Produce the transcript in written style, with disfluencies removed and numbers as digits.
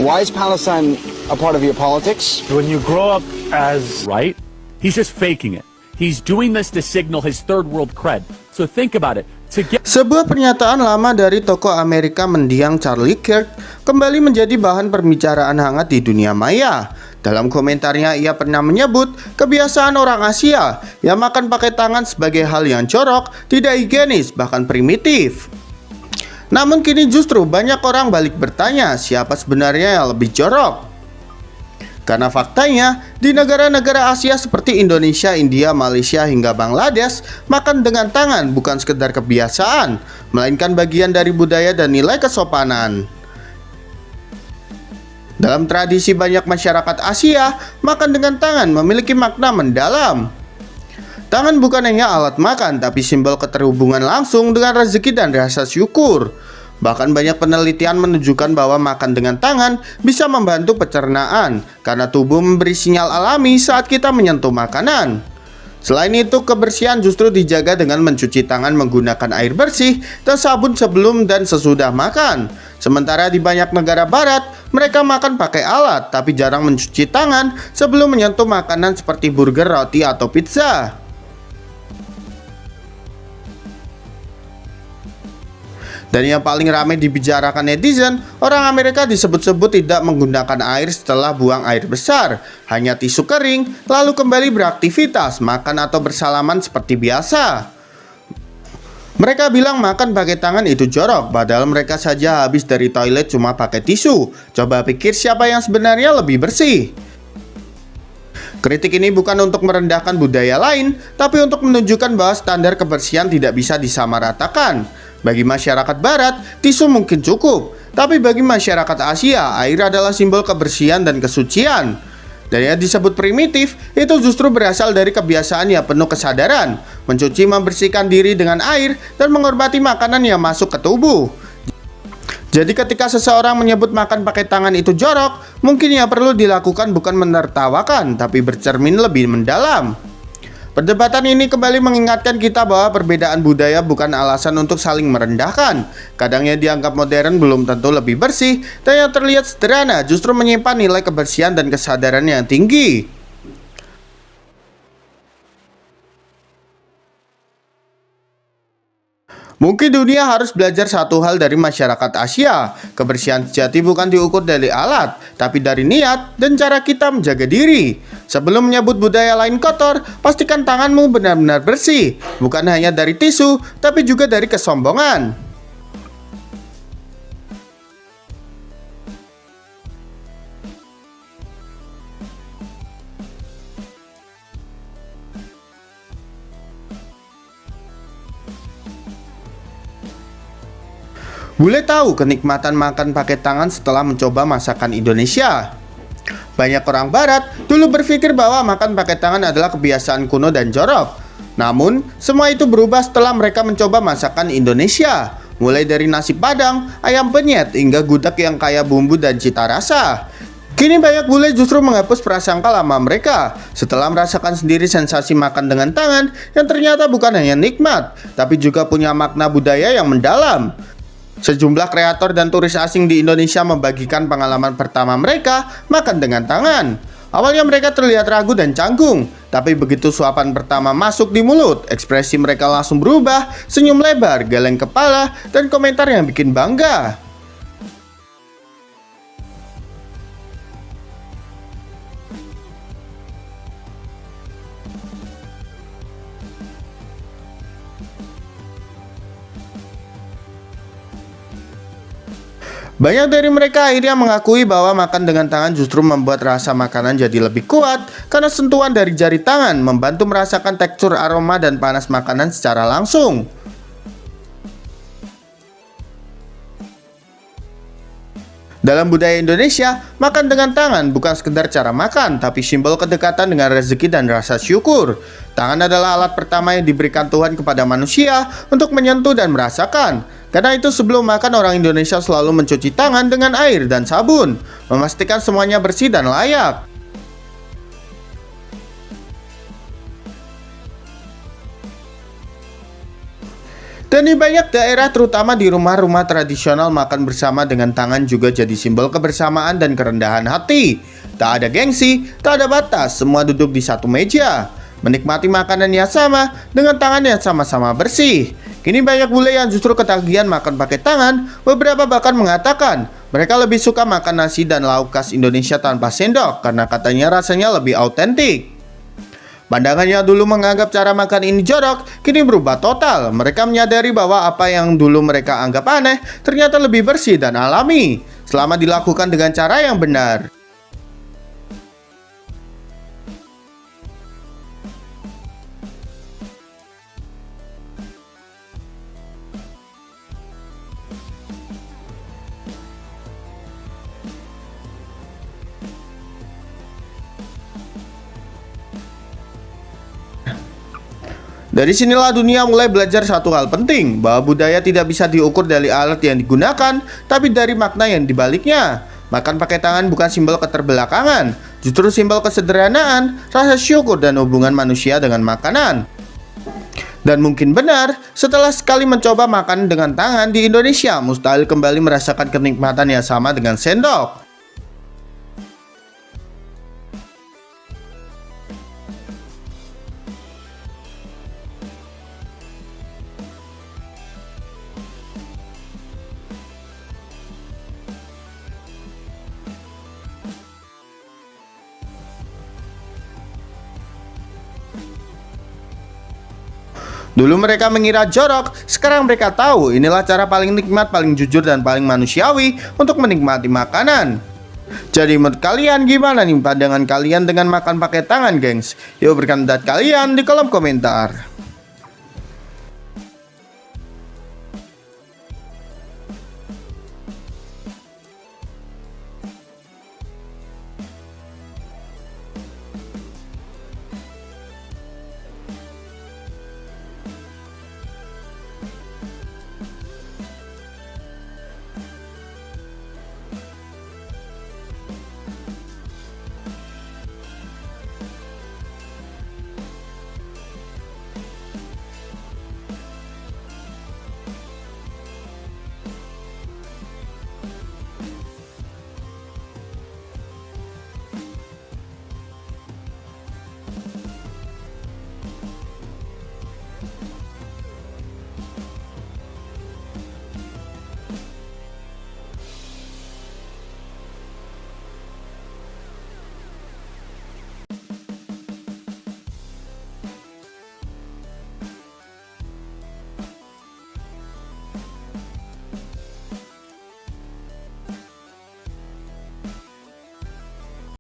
Why is Palestine a part of your politics? When you grow up as right, he's just faking it. He's doing this to signal his third world cred. So think about it. Sebuah pernyataan lama dari tokoh Amerika mendiang Charlie Kirk kembali menjadi bahan pembicaraan hangat di dunia maya. Dalam komentarnya, ia pernah menyebut kebiasaan orang Asia yang makan pakai tangan sebagai hal yang jorok, tidak higienis, bahkan primitif. Namun kini justru banyak orang balik bertanya, siapa sebenarnya yang lebih jorok? Karena faktanya, di negara-negara Asia seperti Indonesia, India, Malaysia, hingga Bangladesh, makan dengan tangan bukan sekedar kebiasaan, melainkan bagian dari budaya dan nilai kesopanan. Dalam tradisi banyak masyarakat Asia, makan dengan tangan memiliki makna mendalam. Tangan bukan hanya alat makan, tapi simbol keterhubungan langsung dengan rezeki dan rasa syukur. Bahkan banyak penelitian menunjukkan bahwa makan dengan tangan bisa membantu pencernaan, karena tubuh memberi sinyal alami saat kita menyentuh makanan. Selain itu, kebersihan justru dijaga dengan mencuci tangan menggunakan air bersih dan sabun sebelum dan sesudah makan. Sementara di banyak negara barat, mereka makan pakai alat, tapi jarang mencuci tangan sebelum menyentuh makanan seperti burger, roti, atau pizza. Dan yang paling ramai dibicarakan netizen, orang Amerika disebut-sebut tidak menggunakan air setelah buang air besar, hanya tisu kering, lalu kembali beraktivitas, makan atau bersalaman seperti biasa. Mereka bilang makan pakai tangan itu jorok, padahal mereka saja habis dari toilet cuma pakai tisu. Coba pikir siapa yang sebenarnya lebih bersih. Kritik ini bukan untuk merendahkan budaya lain, tapi untuk menunjukkan bahwa standar kebersihan tidak bisa disamaratakan. Bagi masyarakat barat, tisu mungkin cukup, tapi bagi masyarakat Asia, air adalah simbol kebersihan dan kesucian. Dan yang disebut primitif, itu justru berasal dari kebiasaan yang penuh kesadaran, mencuci membersihkan diri dengan air, dan menghormati makanan yang masuk ke tubuh. Jadi ketika seseorang menyebut makan pakai tangan itu jorok, mungkin yang perlu dilakukan bukan menertawakan, tapi bercermin lebih mendalam. Perdebatan ini kembali mengingatkan kita bahwa perbedaan budaya bukan alasan untuk saling merendahkan. Kadang yang dianggap modern belum tentu lebih bersih, dan yang terlihat sederhana justru menyimpan nilai kebersihan dan kesadaran yang tinggi. Mungkin dunia harus belajar satu hal dari masyarakat Asia. Kebersihan sejati bukan diukur dari alat, tapi dari niat dan cara kita menjaga diri. Sebelum menyebut budaya lain kotor, pastikan tanganmu benar-benar bersih. Bukan hanya dari tisu, tapi juga dari kesombongan. Bule tahu kenikmatan makan pakai tangan setelah mencoba masakan Indonesia. Banyak orang barat dulu berpikir bahwa makan pakai tangan adalah kebiasaan kuno dan jorok. Namun, semua itu berubah setelah mereka mencoba masakan Indonesia. Mulai dari nasi padang, ayam penyet, hingga gudeg yang kaya bumbu dan cita rasa. Kini banyak bule justru menghapus prasangka lama mereka setelah merasakan sendiri sensasi makan dengan tangan yang ternyata bukan hanya nikmat, tapi juga punya makna budaya yang mendalam. Sejumlah kreator dan turis asing di Indonesia membagikan pengalaman pertama mereka makan dengan tangan. Awalnya mereka terlihat ragu dan canggung, tapi begitu suapan pertama masuk di mulut, ekspresi mereka langsung berubah, senyum lebar, geleng kepala, dan komentar yang bikin bangga. Banyak dari mereka akhirnya mengakui bahwa makan dengan tangan justru membuat rasa makanan jadi lebih kuat karena sentuhan dari jari tangan membantu merasakan tekstur, aroma, dan panas makanan secara langsung. Dalam budaya Indonesia, makan dengan tangan bukan sekedar cara makan, tapi simbol kedekatan dengan rezeki dan rasa syukur. Tangan adalah alat pertama yang diberikan Tuhan kepada manusia untuk menyentuh dan merasakan. Karena itu sebelum makan, orang Indonesia selalu mencuci tangan dengan air dan sabun, memastikan semuanya bersih dan layak. Dan di banyak daerah, terutama di rumah-rumah tradisional, makan bersama dengan tangan juga jadi simbol kebersamaan dan kerendahan hati. Tak ada gengsi, tak ada batas, semua duduk di satu meja, menikmati makanan yang sama dengan tangan yang sama-sama bersih. Kini banyak bule yang justru ketagihan makan pakai tangan. Beberapa bahkan mengatakan mereka lebih suka makan nasi dan lauk khas Indonesia tanpa sendok karena katanya rasanya lebih autentik. Pandangan yang dulu menganggap cara makan ini jorok, kini berubah total. Mereka menyadari bahwa apa yang dulu mereka anggap aneh, ternyata lebih bersih dan alami, selama dilakukan dengan cara yang benar. Dari sinilah dunia mulai belajar satu hal penting, bahwa budaya tidak bisa diukur dari alat yang digunakan, tapi dari makna yang dibaliknya. Makan pakai tangan bukan simbol keterbelakangan, justru simbol kesederhanaan, rasa syukur dan hubungan manusia dengan makanan. Dan mungkin benar, setelah sekali mencoba makan dengan tangan di Indonesia, mustahil kembali merasakan kenikmatan yang sama dengan sendok. Dulu mereka mengira jorok, sekarang mereka tahu inilah cara paling nikmat, paling jujur, dan paling manusiawi untuk menikmati makanan. Jadi menurut kalian gimana nih pandangan kalian dengan makan pakai tangan, gengs? Yuk berikan pendapat kalian di kolom komentar.